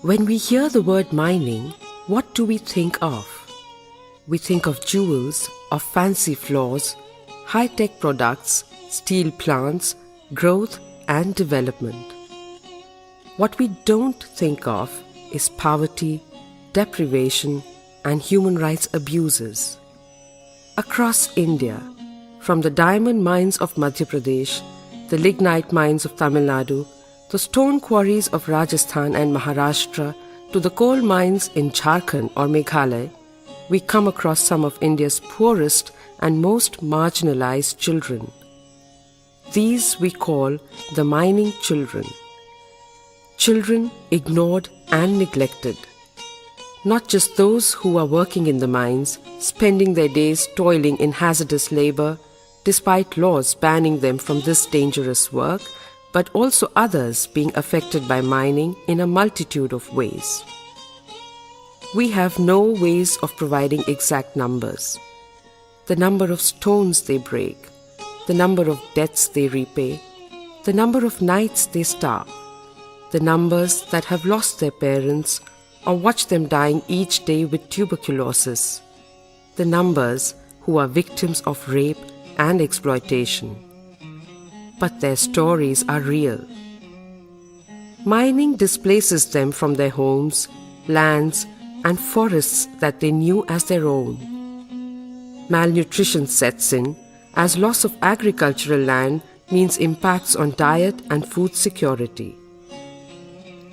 When we hear the word mining, what do we think of? We think of jewels, of fancy floors, high-tech products, steel plants, growth and development. What we don't think of is poverty, deprivation, and human rights abuses. Across India, from the diamond mines of Madhya Pradesh, the lignite mines of Tamil Nadu, the stone quarries of Rajasthan and Maharashtra, to the coal mines in Jharkhand or Meghalaya, we come across some of India's poorest and most marginalized children. These we call the mining children. Children ignored and neglected. Not just those who are working in the mines, spending their days toiling in hazardous labor, despite laws banning them from this dangerous work, but also others being affected by mining in a multitude of ways. We have no ways of providing exact numbers. The number of stones they break, the number of debts they repay, the number of nights they starve, the numbers that have lost their parents or watch them dying each day with tuberculosis, the numbers who are victims of rape and exploitation. But their stories are real. Mining displaces them from their homes, lands, and forests that they knew as their own. Malnutrition sets in, as loss of agricultural land means impacts on diet and food security.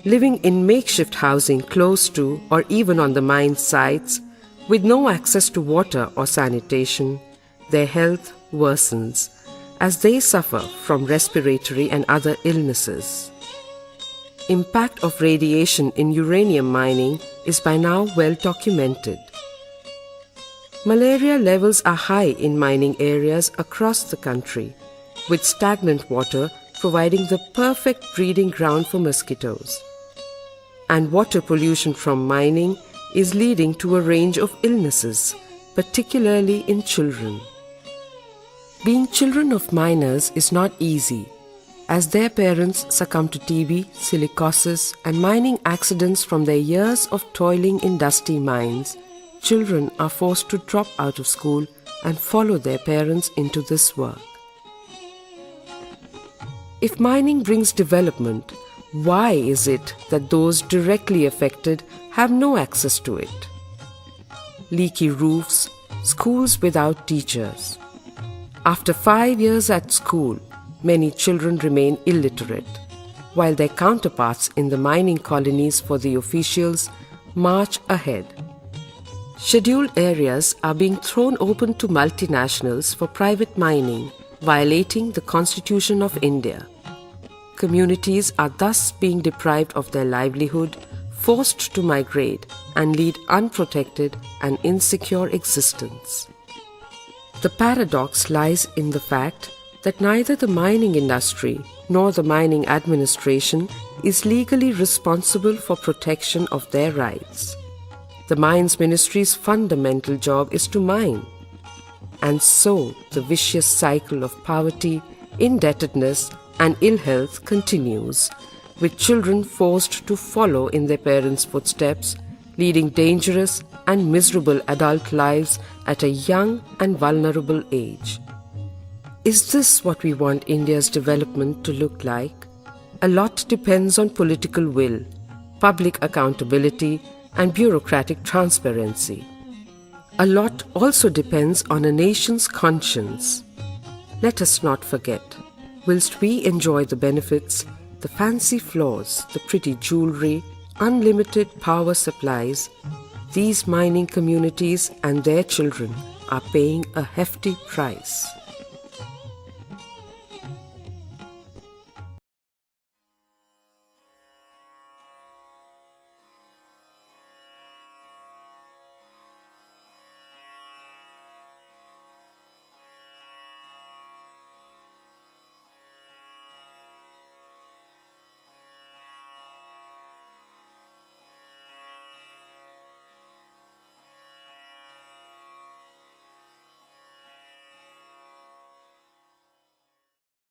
Living in makeshift housing close to or even on the mine sites, with no access to water or sanitation, their health worsens as they suffer from respiratory and other illnesses. Impact of radiation in uranium mining is by now well documented. Malaria levels are high in mining areas across the country, with stagnant water providing the perfect breeding ground for mosquitoes. And water pollution from mining is leading to a range of illnesses, particularly in children. Being children of miners is not easy, as their parents succumb to TB, silicosis, and mining accidents from their years of toiling in dusty mines. Children are forced to drop out of school and follow their parents into this work. If mining brings development, why is it that those directly affected have no access to it? Leaky roofs, schools without teachers. After 5 years at school, many children remain illiterate, while their counterparts in the mining colonies for the officials march ahead. Scheduled areas are being thrown open to multinationals for private mining, violating the Constitution of India. Communities are thus being deprived of their livelihood, forced to migrate and lead unprotected and insecure existence. The paradox lies in the fact that neither the mining industry nor the mining administration is legally responsible for protection of their rights. The Mines Ministry's fundamental job is to mine. And so the vicious cycle of poverty, indebtedness, and ill health continues, with children forced to follow in their parents' footsteps, leading dangerous and miserable adult lives at a young and vulnerable age. Is this what we want India's development to look like? A lot depends on political will, public accountability, and bureaucratic transparency. A lot also depends on a nation's conscience. Let us not forget, whilst we enjoy the benefits, the fancy floors, the pretty jewelry, unlimited power supplies, these mining communities and their children are paying a hefty price.